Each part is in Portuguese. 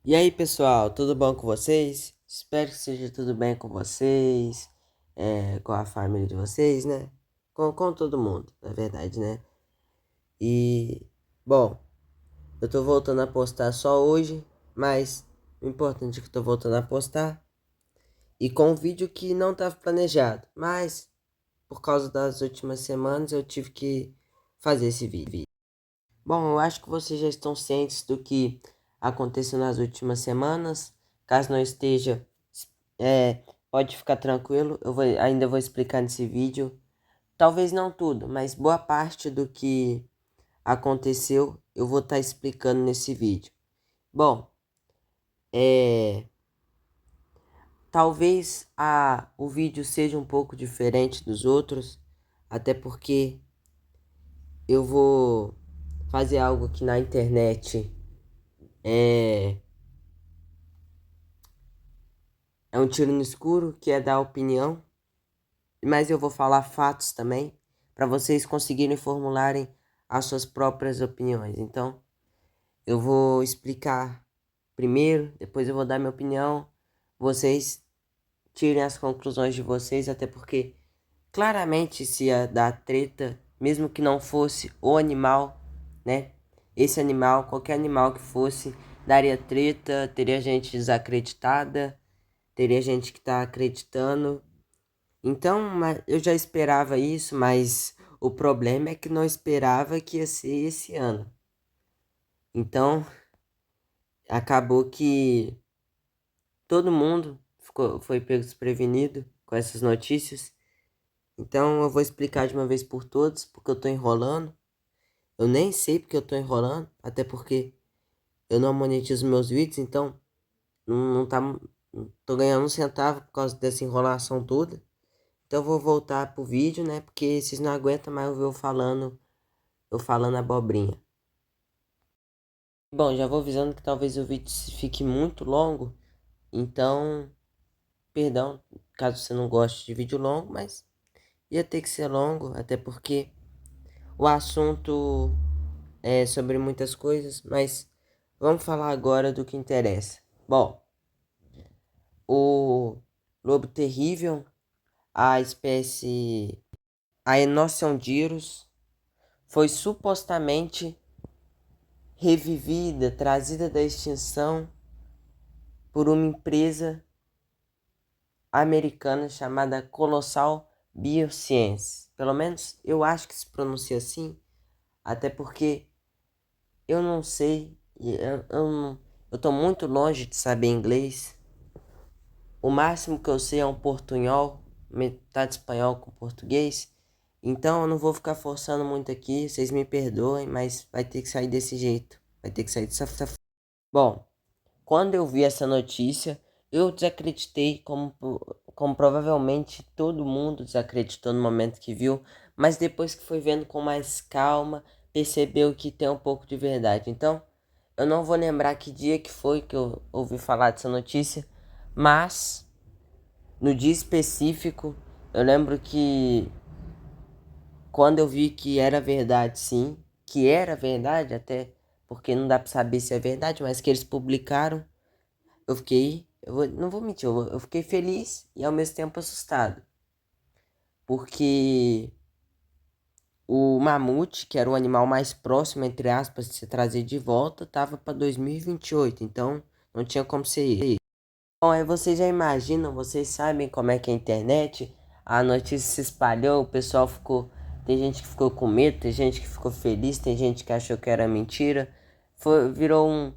E aí, pessoal, tudo bom com vocês? Espero que seja tudo bem com vocês, com a família de vocês, né? Com todo mundo, na verdade, né? E, bom, eu tô voltando a postar só hoje, mas o importante é que eu tô voltando a postar e com um vídeo que não estava planejado, mas por causa das últimas semanas eu tive que fazer esse vídeo. Bom, eu acho que vocês já estão cientes do que aconteceu nas últimas semanas. Caso não esteja, é, pode ficar tranquilo, ainda vou explicar nesse vídeo. Talvez não tudo, mas boa parte do que aconteceu eu vou estar explicando nesse vídeo. Bom, é, talvez o vídeo seja um pouco diferente dos outros, até porque eu vou fazer algo que na internet é É um tiro no escuro, que é dar opinião, mas eu vou falar fatos também, para vocês conseguirem formularem as suas próprias opiniões. Então, eu vou explicar primeiro, depois eu vou dar minha opinião, vocês tirem as conclusões de vocês, até porque claramente se ia dar treta, mesmo que não fosse o animal, né? Esse animal, qualquer animal que fosse, daria treta, teria gente desacreditada, teria gente que tá acreditando. Então, eu já esperava isso, mas o problema é que não esperava que ia ser esse ano. Então, acabou que todo mundo foi pego desprevenido com essas notícias. Então, eu vou explicar de uma vez por todas, porque eu tô enrolando. Eu nem sei porque eu tô enrolando, até porque eu não monetizo meus vídeos, então não tô ganhando um centavo por causa dessa enrolação toda. Então, eu vou voltar pro vídeo, né? Porque vocês não aguentam mais ouvir eu falando abobrinha. Bom, já vou avisando que talvez o vídeo fique muito longo, então, perdão caso você não goste de vídeo longo, mas ia ter que ser longo, até porque o assunto é sobre muitas coisas, mas vamos falar agora do que interessa. Bom, o lobo terrível, a espécie a Enoceondirus, foi supostamente revivida, trazida da extinção por uma empresa americana chamada Colossal Biosciences. Pelo menos eu acho que se pronuncia assim, até porque eu não sei, eu tô muito longe de saber inglês. O máximo que eu sei é um portunhol, metade espanhol com português. Então eu não vou ficar forçando muito aqui, vocês me perdoem, mas vai ter que sair desse jeito. Vai ter que sair dessa forma. Bom, quando eu vi essa notícia, eu desacreditei, como provavelmente todo mundo desacreditou no momento que viu, mas depois que foi vendo com mais calma, percebeu que tem um pouco de verdade. Então, eu não vou lembrar que dia que foi que eu ouvi falar dessa notícia, mas no dia específico, eu lembro que quando eu vi que era verdade, sim, que era verdade, até porque não dá pra saber se é verdade, mas que eles publicaram. Não vou mentir, eu fiquei feliz e ao mesmo tempo assustado. Porque o mamute, que era o animal mais próximo, entre aspas, de se trazer de volta, tava para 2028, então não tinha como ser ele. Bom, aí vocês já imaginam, vocês sabem como é que é a internet, a notícia se espalhou, o pessoal ficou. Tem gente que ficou com medo, tem gente que ficou feliz, tem gente que achou que era mentira. Virou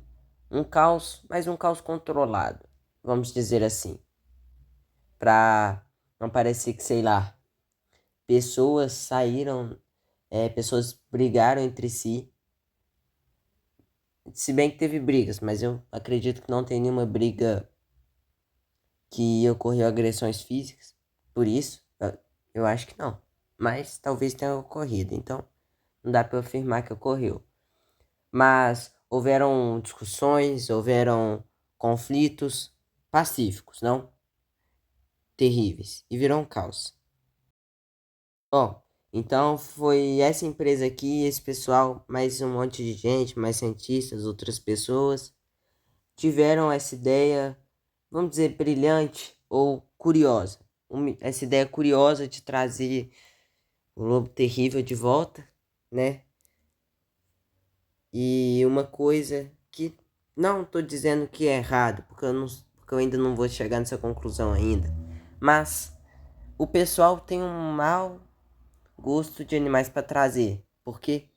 um caos, mas um caos controlado, vamos dizer assim. Pra não parecer que, sei lá, pessoas saíram, pessoas brigaram entre si. Se bem que teve brigas, mas eu acredito que não tem nenhuma briga que ocorreu agressões físicas. Por isso, eu acho que não. Mas talvez tenha ocorrido, então não dá para afirmar que ocorreu. Mas houveram discussões, houveram conflitos pacíficos, não terríveis, e virou um caos. Bom, então foi essa empresa aqui, esse pessoal, mais um monte de gente, mais cientistas, outras pessoas, tiveram essa ideia, vamos dizer, brilhante ou curiosa. Essa ideia curiosa de trazer o Lobo Terrível de volta, né? E uma coisa que não estou dizendo que é errado, porque eu ainda não vou chegar nessa conclusão ainda. Mas o pessoal tem um mau gosto de animais para trazer, porque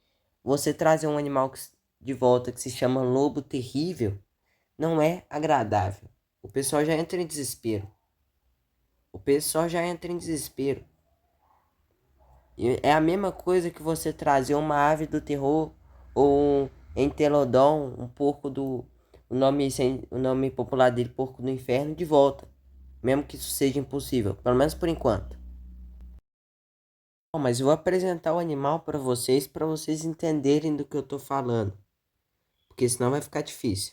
você trazer um animal de volta que se chama Lobo Terrível não é agradável. O pessoal já entra em desespero. O pessoal já entra em desespero. E é a mesma coisa que você trazer uma ave do terror ou um entelodon, um porco do o nome popular dele, porco do inferno, de volta. Mesmo que isso seja impossível, pelo menos por enquanto. Bom, mas eu vou apresentar o animal para vocês entenderem do que eu estou falando, porque senão vai ficar difícil.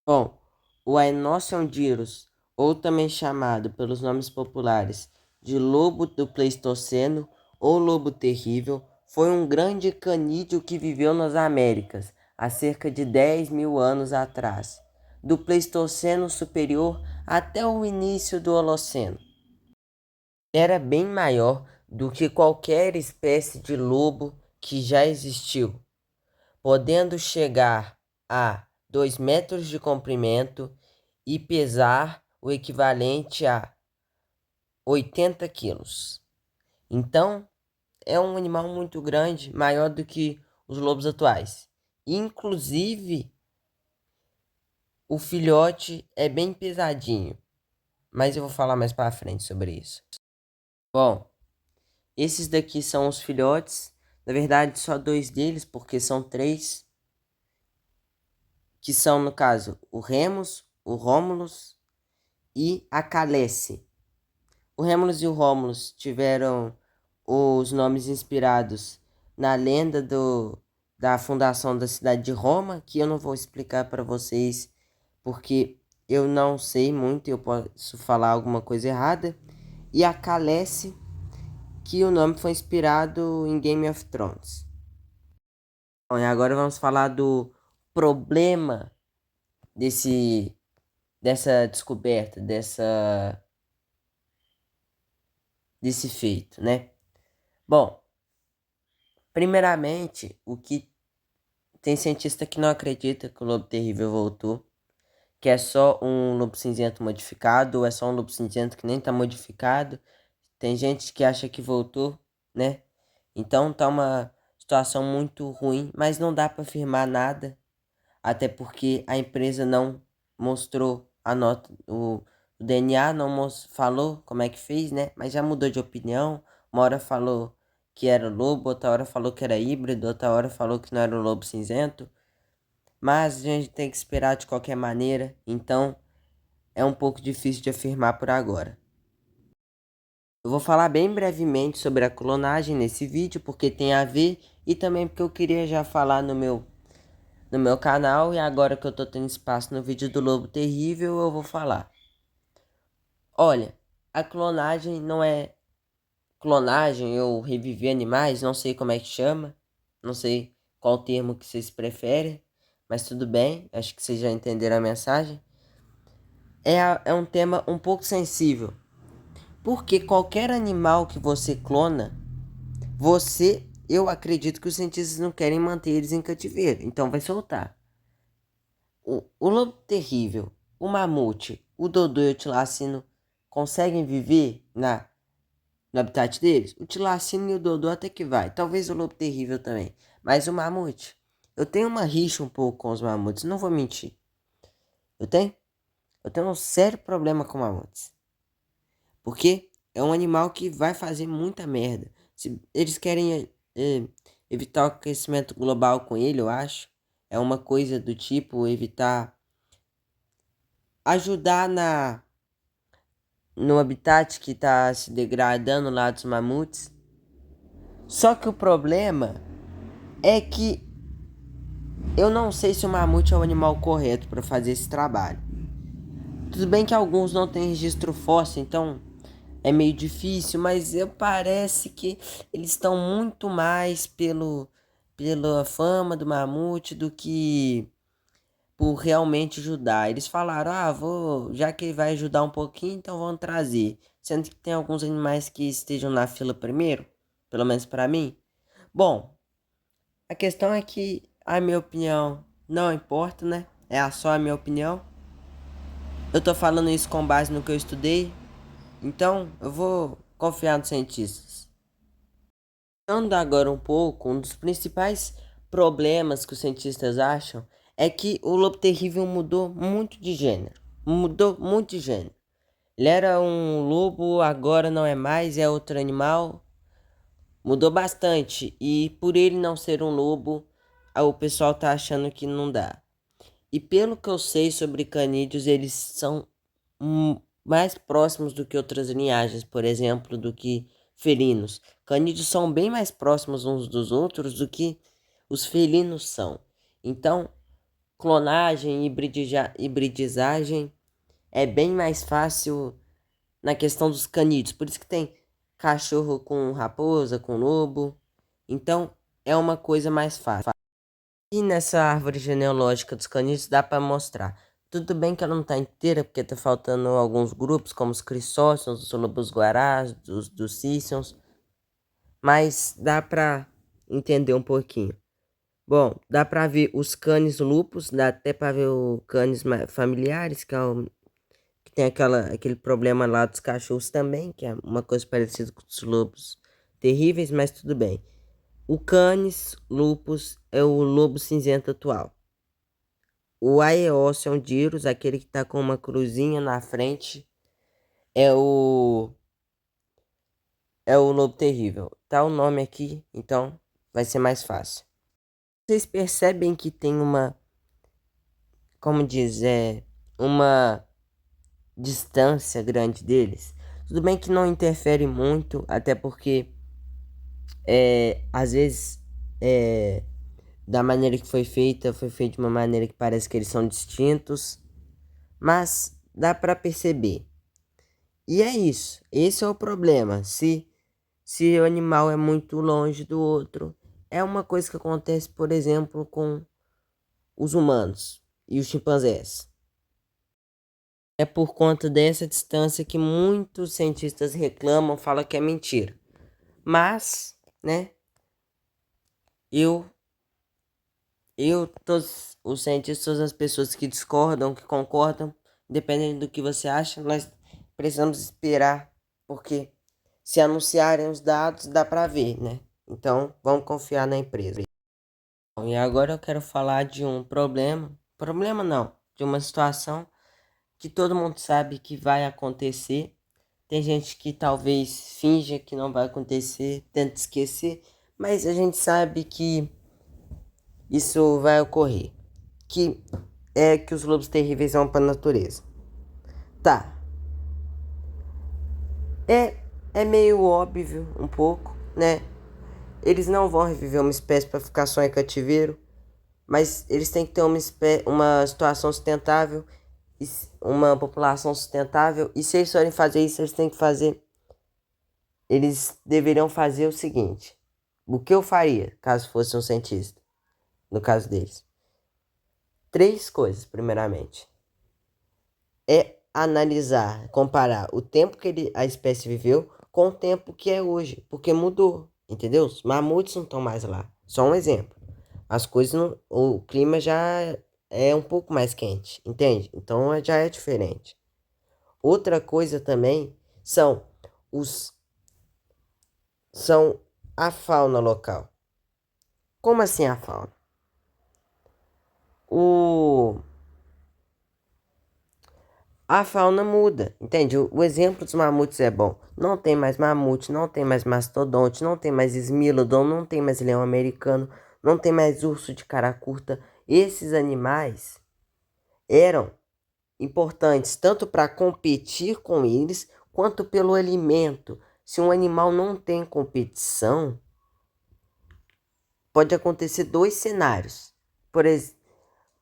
Bom, o Aenocondylus, ou também chamado pelos nomes populares de lobo do Pleistoceno ou lobo terrível, foi um grande canídeo que viveu nas Américas há cerca de 10 mil anos atrás, do Pleistoceno superior até o início do Holoceno. Era bem maior do que qualquer espécie de lobo que já existiu, podendo chegar a 2 metros de comprimento e pesar o equivalente a 80 quilos. Então, é um animal muito grande, maior do que os lobos atuais. Inclusive, o filhote é bem pesadinho, mas eu vou falar mais para frente sobre isso. Bom, esses daqui são os filhotes, na verdade só 2 deles, porque são 3, que são no caso o Remus, o Romulus e a Calesse. O Remulus e o Romulus tiveram os nomes inspirados na lenda da fundação da cidade de Roma, que eu não vou explicar para vocês porque eu não sei muito e eu posso falar alguma coisa errada. E a Calesse, que o nome foi inspirado em Game of Thrones. Bom, e agora vamos falar do problema dessa descoberta, desse feito, né? Bom, primeiramente, o que tem cientista que não acredita que o lobo terrível voltou, que é só um lobo cinzento modificado, ou é só um lobo cinzento que nem tá modificado. Tem gente que acha que voltou, né? Então tá uma situação muito ruim, mas não dá para afirmar nada, até porque a empresa não mostrou a nota, o DNA não falou como é que fez, né? Mas já mudou de opinião. Uma hora falou que era lobo, outra hora falou que era híbrido, outra hora falou que não era o lobo cinzento. Mas a gente tem que esperar de qualquer maneira, então é um pouco difícil de afirmar por agora. Eu vou falar bem brevemente sobre a clonagem nesse vídeo, porque tem a ver e também porque eu queria já falar no meu canal, e agora que eu tô tendo espaço no vídeo do Lobo Terrível, eu vou falar. Olha, a clonagem não é clonagem ou reviver animais, não sei como é que chama, não sei qual termo que vocês preferem, mas tudo bem, acho que vocês já entenderam a mensagem. É um tema um pouco sensível, porque qualquer animal que você clona, eu acredito que os cientistas não querem manter eles em cativeiro, então vai soltar. O lobo terrível, o mamute, o dodô e o tilacino conseguem viver no habitat deles? O tilacino e o dodô até que vai. Talvez o lobo terrível também. Mas o mamute, eu tenho uma rixa um pouco com os mamutes, não vou mentir. Eu tenho? Eu tenho um sério problema com mamutes. Porque é um animal que vai fazer muita merda. Se eles querem evitar o aquecimento global com ele, eu acho. É uma coisa do tipo evitar... Ajudar no habitat que está se degradando lá dos mamutes. Só que o problema é que eu não sei se o mamute é o animal correto para fazer esse trabalho. Tudo bem que alguns não têm registro fóssil, então é meio difícil, mas parece que eles estão muito mais pela fama do mamute do que por realmente ajudar. Eles falaram, já que vai ajudar um pouquinho, então vamos trazer. Sendo que tem alguns animais que estejam na fila primeiro, pelo menos para mim. Bom, a questão é que a minha opinião não importa, né? É só a minha opinião. Eu tô falando isso com base no que eu estudei, então eu vou confiar nos cientistas. Falando agora um pouco, um dos principais problemas que os cientistas acham é que o lobo terrível mudou muito de gênero. Mudou muito de gênero. Ele era um lobo, agora não é mais, é outro animal. Mudou bastante. E por ele não ser um lobo, o pessoal tá achando que não dá. E pelo que eu sei sobre canídeos, eles são mais próximos do que outras linhagens, por exemplo, do que felinos. Canídeos são bem mais próximos uns dos outros do que os felinos são. Então, clonagem, hibridizagem é bem mais fácil na questão dos canídeos. Por isso que tem cachorro com raposa, com lobo. Então, é uma coisa mais fácil. E nessa árvore genealógica dos canídeos dá para mostrar. Tudo bem que ela não está inteira, porque está faltando alguns grupos, como os crisóstonos, os lobos-guarás, dos cíceos, mas dá para entender um pouquinho. Bom, dá para ver os canis lupus, dá até para ver o canis familiares, que tem aquele problema lá dos cachorros também, que é uma coisa parecida com os lobos terríveis, mas tudo bem. O Canis lupus é o lobo cinzento atual. O Aeocyon aquele que está com uma cruzinha na frente, é o lobo terrível. Tá o nome aqui, então vai ser mais fácil. Vocês percebem que tem como diz, uma distância grande deles? Tudo bem que não interfere muito, até porque às vezes da maneira que foi feito de uma maneira que parece que eles são distintos, mas dá para perceber. E é isso, esse é o problema. Se o animal é muito longe do outro, é uma coisa que acontece, por exemplo, com os humanos e os chimpanzés. É por conta dessa distância que muitos cientistas reclamam, falam que é mentira. Mas, né, todos os cientistas, todas as pessoas que discordam, que concordam, dependendo do que você acha, nós precisamos esperar, porque se anunciarem os dados, dá para ver, né? Então, vamos confiar na empresa. Bom, e agora eu quero falar de um problema não, de uma situação que todo mundo sabe que vai acontecer. Tem gente que talvez finja que não vai acontecer, tenta esquecer, mas a gente sabe que isso vai ocorrer. Que é que os lobos terríveis vão para a natureza. Tá. É meio óbvio um pouco, né? Eles não vão reviver uma espécie para ficar só em cativeiro, mas eles têm que ter uma situação sustentável, uma população sustentável, e se eles forem fazer isso, eles deveriam fazer o seguinte: o que eu faria caso fosse um cientista, no caso deles? 3 coisas, primeiramente. Analisar, comparar o tempo que a espécie viveu com o tempo que é hoje, porque mudou, entendeu? Os mamutes não estão mais lá. Só um exemplo. As coisas não, o clima já é um pouco mais quente, entende? Então já é diferente. Outra coisa também os são a fauna local. Como assim a fauna? O A fauna muda, entende? O exemplo dos mamutes é bom. Não tem mais mamute, não tem mais mastodonte, não tem mais esmilodon, não tem mais leão americano, não tem mais urso de cara curta. Esses animais eram importantes tanto para competir com eles, quanto pelo alimento. Se um animal não tem competição, pode acontecer 2 cenários. Por exemplo,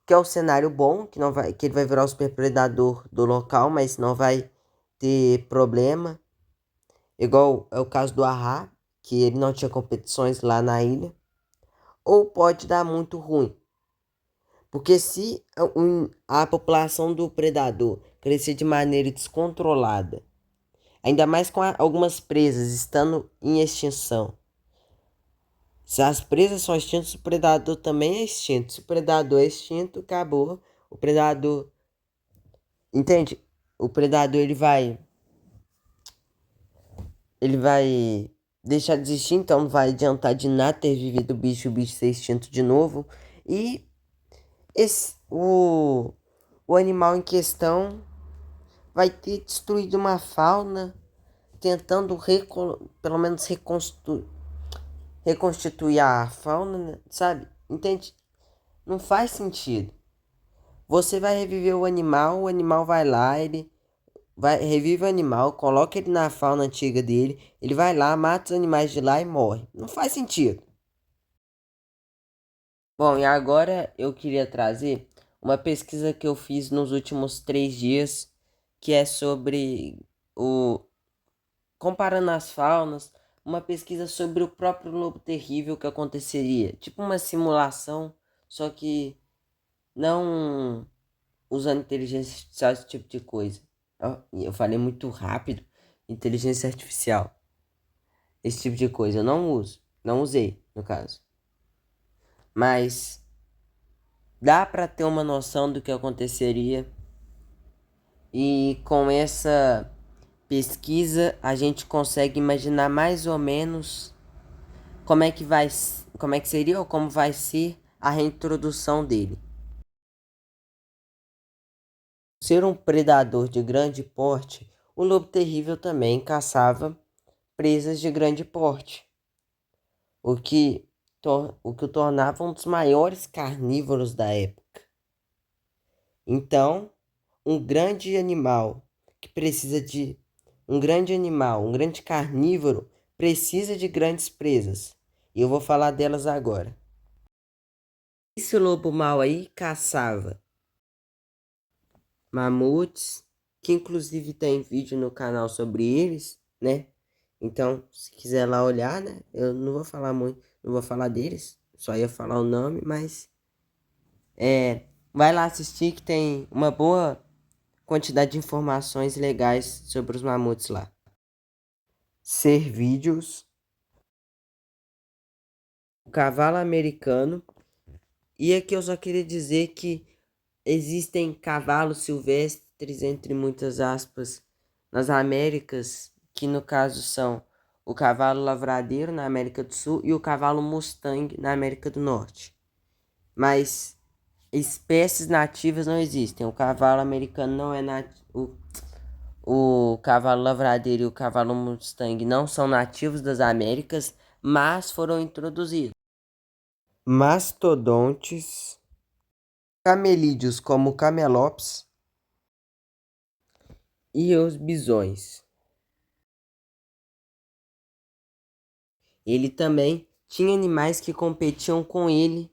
que é o cenário bom, que ele vai virar o super predador do local, mas não vai ter problema. Igual é o caso do Ahá, que ele não tinha competições lá na ilha. Ou pode dar muito ruim. Porque se a população do predador crescer de maneira descontrolada, ainda mais com algumas presas estando em extinção, se as presas são extintas, o predador também é extinto. Se o predador é extinto, acabou. O predador, entende? O predador ele vai deixar de existir, então não vai adiantar de nada ter vivido o bicho ser extinto de novo. E o animal em questão vai ter destruído uma fauna, tentando pelo menos reconstituir a fauna, né? Sabe? Entende? Não faz sentido. Você vai reviver o animal vai lá, ele vai revive o animal, coloca ele na fauna antiga dele, ele vai lá, mata os animais de lá e morre. Não faz sentido. Bom, e agora eu queria trazer uma pesquisa que eu fiz nos últimos 3 dias, que é sobre o comparando as faunas, uma pesquisa sobre o próprio lobo terrível que aconteceria, tipo uma simulação, só que não usando inteligência artificial, esse tipo de coisa. Ó, eu falei muito rápido, inteligência artificial, esse tipo de coisa eu não uso, não usei no caso, mas dá para ter uma noção do que aconteceria e com essa pesquisa a gente consegue imaginar mais ou menos como é que seria ou como vai ser a reintrodução dele. Ser um predador de grande porte, o lobo terrível também caçava presas de grande porte, o que o tornava um dos maiores carnívoros da época. Então, um grande animal que precisa de um grande carnívoro precisa de grandes presas. E eu vou falar delas agora. Esse lobo mau aí caçava mamutes, que inclusive tem vídeo no canal sobre eles, né? Então, se quiser lá olhar, né? Eu não vou falar muito, não vou falar deles, só ia falar o nome, mas vai lá assistir que tem uma boa quantidade de informações legais sobre os mamutes lá. Ser vídeos, o cavalo americano, e aqui eu só queria dizer que existem cavalos silvestres, entre muitas aspas, nas Américas, que no caso são o cavalo lavradeiro na América do Sul e o cavalo Mustang na América do Norte. Mas espécies nativas não existem. O cavalo americano não é nativo. O cavalo lavradeiro e o cavalo Mustang não são nativos das Américas, mas foram introduzidos. Mastodontes, camelídeos como o Camelops e os bisões. Ele também tinha animais que competiam com ele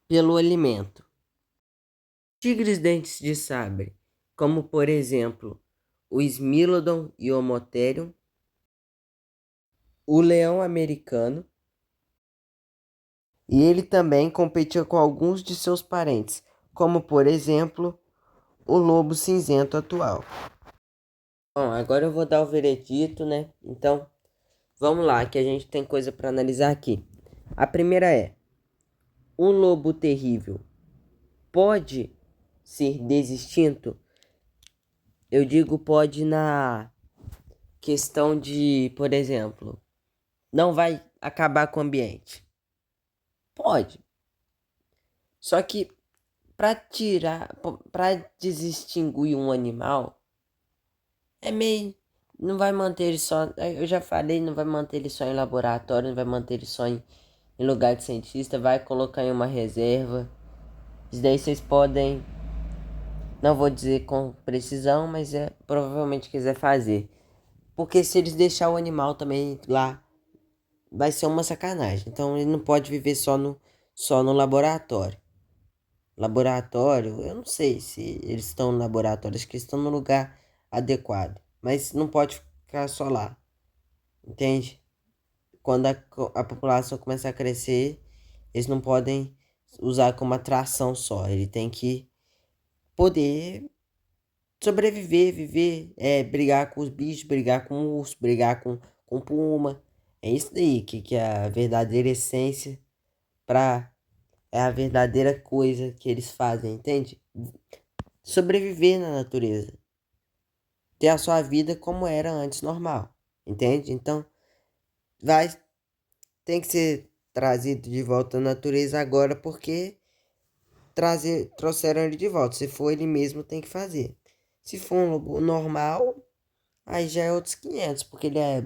pelo alimento. Tigres dentes de sabre, como por exemplo o Smilodon e o Motherium, o leão americano, e ele também competia com alguns de seus parentes, como por exemplo o lobo cinzento atual. Bom, agora eu vou dar o veredito, né? Então, vamos lá, que a gente tem coisa para analisar aqui. A primeira é: um lobo terrível pode ser desextinto? Eu digo pode na questão de, por exemplo, não vai acabar com o ambiente. Pode. Só que para desextinguir um animal, é meio. Não vai manter ele só. Eu já falei, não vai manter ele só em laboratório, não vai manter ele só em lugar de cientista, vai colocar em uma reserva. Isso daí vocês podem. Não vou dizer com precisão, mas provavelmente quiser fazer. Porque se eles deixar o animal também lá, vai ser uma sacanagem. Então ele não pode viver só no laboratório. Laboratório, eu não sei se eles estão no laboratório, acho que eles estão no lugar adequado. Mas não pode ficar só lá, entende? Quando a população começa a crescer, eles não podem usar como atração só. Ele tem que poder sobreviver, viver, brigar com os bichos, brigar com o urso, brigar com puma. É isso daí que é a verdadeira essência para é a verdadeira coisa que eles fazem, entende? Sobreviver na natureza. Ter a sua vida como era antes, normal. Entende? Então, vai tem que ser trazido de volta à natureza agora porque trouxeram ele de volta. Se for ele mesmo, tem que fazer. Se for um lobo normal, aí já é outros 500, porque ele é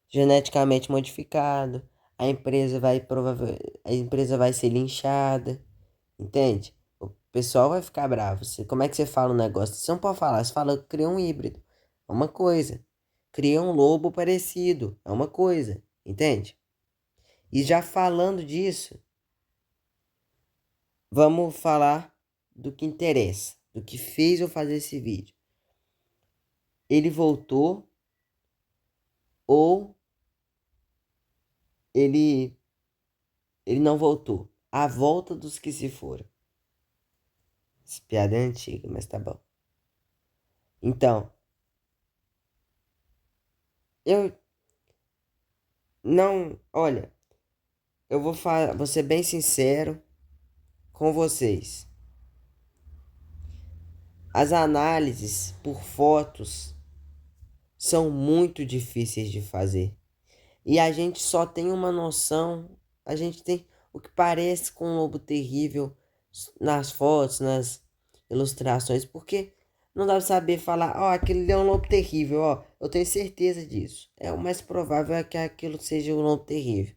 geneticamente modificado. A empresa vai ser linchada, entende? O pessoal vai ficar bravo. Como é que você fala um negócio? Você não pode falar, você fala, cria um híbrido. É uma coisa. Cria um lobo parecido. É uma coisa, entende? E já falando disso, vamos falar do que interessa, do que fez eu fazer esse vídeo. Ele voltou ou ele não voltou? A volta dos que se foram. Essa piada é antiga, mas tá bom. Então, eu não, olha, vou ser bem sincero com vocês. As análises por fotos são muito difíceis de fazer. E a gente só tem uma noção, a gente tem o que parece com um lobo terrível nas fotos, nas ilustrações, porque não dá pra saber falar, ó, aquele é um lobo terrível, ó, eu tenho certeza disso. O mais provável é que aquilo seja um lobo terrível.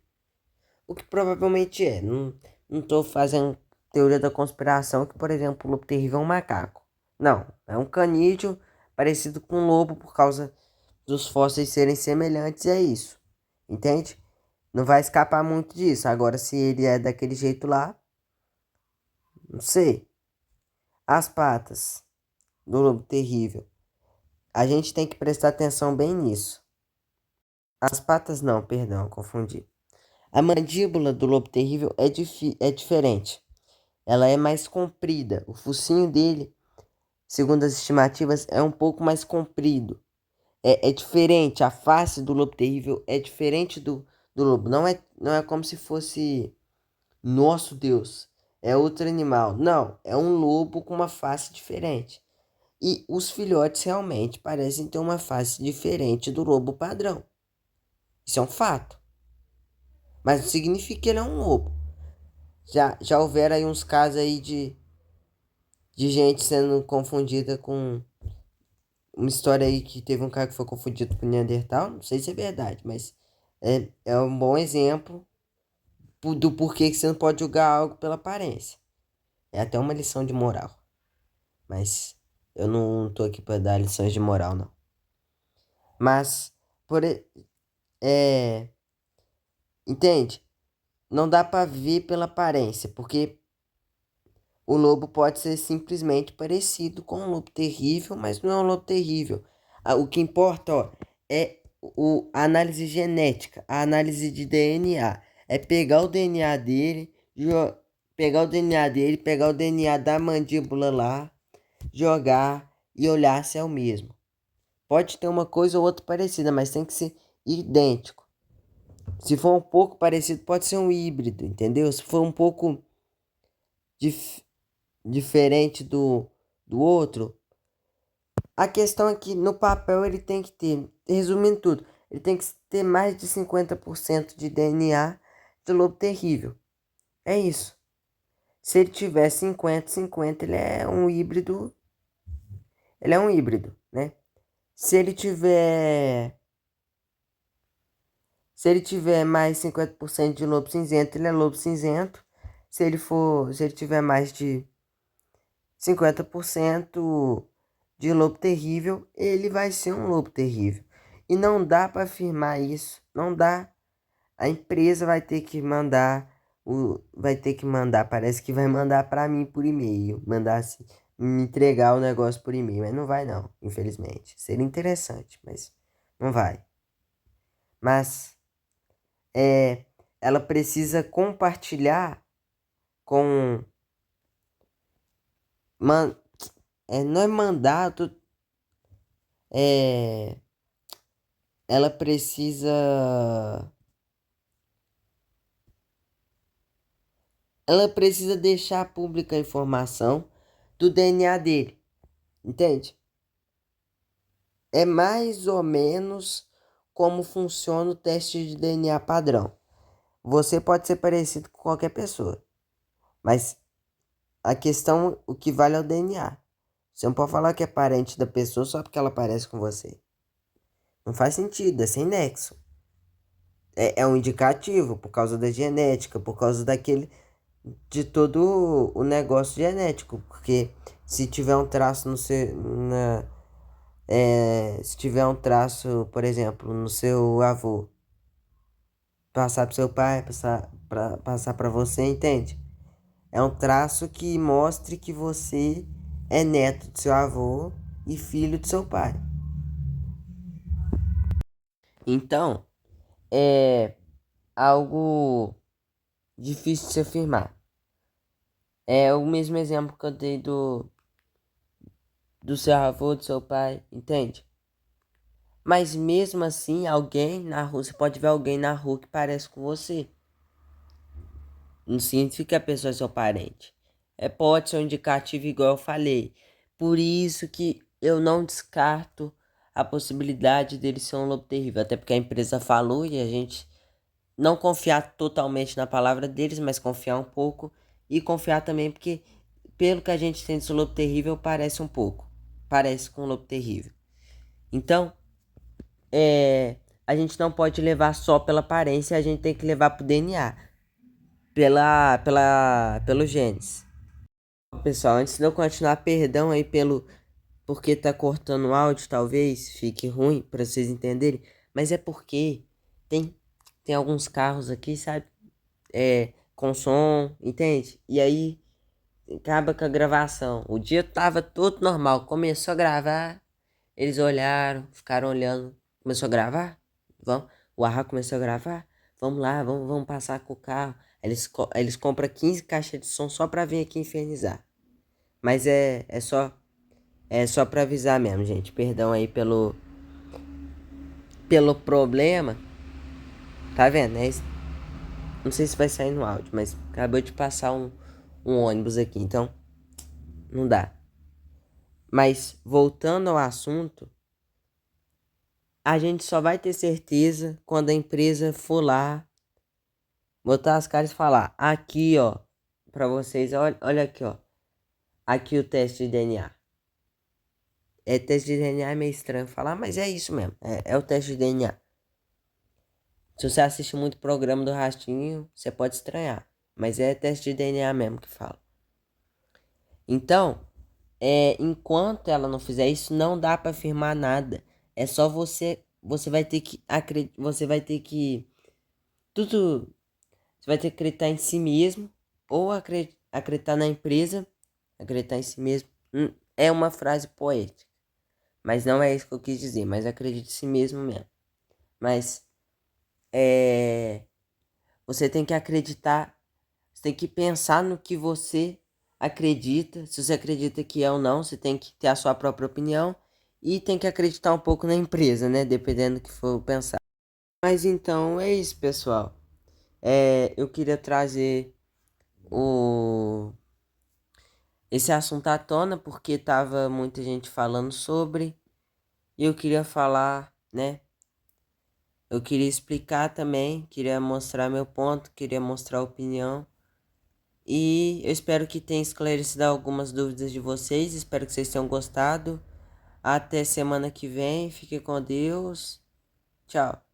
O que provavelmente é, não tô fazendo teoria da conspiração que, por exemplo, o lobo terrível é um macaco. Não, é um canídeo parecido com um lobo por causa dos fósseis serem semelhantes, é isso. Entende? Não vai escapar muito disso. Agora, se ele é daquele jeito lá, não sei. As patas do lobo terrível. A gente tem que prestar atenção bem nisso. As patas não, perdão, confundi. A mandíbula do lobo terrível é diferente. Ela é mais comprida. O focinho dele, segundo as estimativas, é um pouco mais comprido. É diferente. A face do lobo terrível é diferente do lobo. Não é como se fosse nosso Deus, é outro animal. Não, é um lobo com uma face diferente. E os filhotes realmente parecem ter uma face diferente do lobo padrão. Isso é um fato. Mas não significa que ele é um lobo. Já houveram aí uns casos aí de gente sendo confundida com... Uma história aí que teve um cara que foi confundido com Neandertal. Não sei se é verdade, mas é um bom exemplo do porquê que você não pode julgar algo pela aparência. É até uma lição de moral. Mas eu não tô aqui para dar lições de moral, não. Mas, é, entende? Não dá para ver pela aparência, porque o lobo pode ser simplesmente parecido com um lobo terrível, mas não é um lobo terrível. O que importa, ó, é a análise genética, a análise de DNA. É pegar o DNA dele, pegar o DNA da mandíbula lá, jogar e olhar se é o mesmo. Pode ter uma coisa ou outra parecida, mas tem que ser idêntico. Se for um pouco parecido, pode ser um híbrido, entendeu? Se for um pouco dif diferente do outro, a questão é que no papel ele tem que ter, resumindo tudo, ele tem que ter mais de 50% de DNA do lobo terrível. É isso. Se ele tiver 50-50, ele é um híbrido, né? Se ele tiver mais 50% de lobo cinzento, ele é lobo cinzento. Se ele tiver mais de 50% de lobo terrível, ele vai ser um lobo terrível. E não dá para afirmar isso, não dá. A empresa vai ter que mandar parece que vai mandar para mim por e-mail, mandar assim, me entregar o negócio por e-mail, mas não vai não, infelizmente. Seria interessante, mas não vai. Mas ela precisa compartilhar com não é mandato, é, ela precisa deixar pública a informação do DNA dele, entende? É mais ou menos como funciona o teste de DNA padrão. Você pode ser parecido com qualquer pessoa, mas a questão, o que vale é o DNA. Você não pode falar que é parente da pessoa só porque ela parece com você. Não faz sentido, é sem nexo. É um indicativo por causa da genética, por causa de todo o negócio genético. Porque se tiver um traço no seu, se tiver um traço, por exemplo, no seu avô, passar pro seu pai, passar para você, entende? É um traço que mostre que você é neto do seu avô e filho do seu pai. Então, é algo difícil de se afirmar. É o mesmo exemplo que eu dei do seu avô, do seu pai, entende? Mas mesmo assim, alguém na rua, você pode ver alguém na rua que parece com você. Não significa que a pessoa é seu parente. Pode ser um indicativo igual eu falei. Por isso que eu não descarto a possibilidade dele ser um lobo terrível. Até porque a empresa falou e a gente não confiar totalmente na palavra deles, mas confiar um pouco. E confiar também porque, pelo que a gente tem desse lobo terrível, parece um pouco. Parece com um lobo terrível. Então, a gente não pode levar só pela aparência, a gente tem que levar pro DNA. Pelo genes. Pessoal, antes de eu continuar, perdão aí porque tá cortando o áudio, talvez fique ruim para vocês entenderem, mas é porque tem tem alguns carros aqui, sabe? Com som, entende? E aí acaba com a gravação. O dia tava todo normal, começou a gravar, eles olharam, ficaram olhando, começou a gravar? Vamos, o Arra começou a gravar? Vamos lá, vamos passar com o carro. Eles compram 15 caixas de som só pra vir aqui infernizar. Mas é só pra avisar mesmo, gente. Perdão aí pelo problema. Tá vendo, né? Não sei se vai sair no áudio, mas acabou de passar um ônibus aqui, então não dá. Mas voltando ao assunto, a gente só vai ter certeza quando a empresa for lá, botar as caras e falar: aqui, ó, pra vocês, olha aqui, ó. Aqui o teste de DNA. Teste de DNA é meio estranho falar, mas é isso mesmo. É o teste de DNA. Se você assiste muito programa do Rastinho, você pode estranhar. Mas é teste de DNA mesmo que fala. Então, enquanto ela não fizer isso, não dá para afirmar nada. É só você vai ter que você vai ter que tudo, você vai ter que acreditar em si mesmo ou acreditar na empresa, acreditar em si mesmo. É uma frase poética, mas não é isso que eu quis dizer, mas acredite em si mesmo mesmo. Mas você tem que acreditar, você tem que pensar no que você acredita. Se você acredita que é ou não, você tem que ter a sua própria opinião e tem que acreditar um pouco na empresa, né? Dependendo do que for pensar. Mas então é isso, pessoal. Eu queria trazer esse assunto à tona porque tava muita gente falando sobre e eu queria falar, né? Eu queria explicar também, queria mostrar meu ponto, queria mostrar a opinião. E eu espero que tenha esclarecido algumas dúvidas de vocês. Espero que vocês tenham gostado. Até semana que vem. Fique com Deus. Tchau.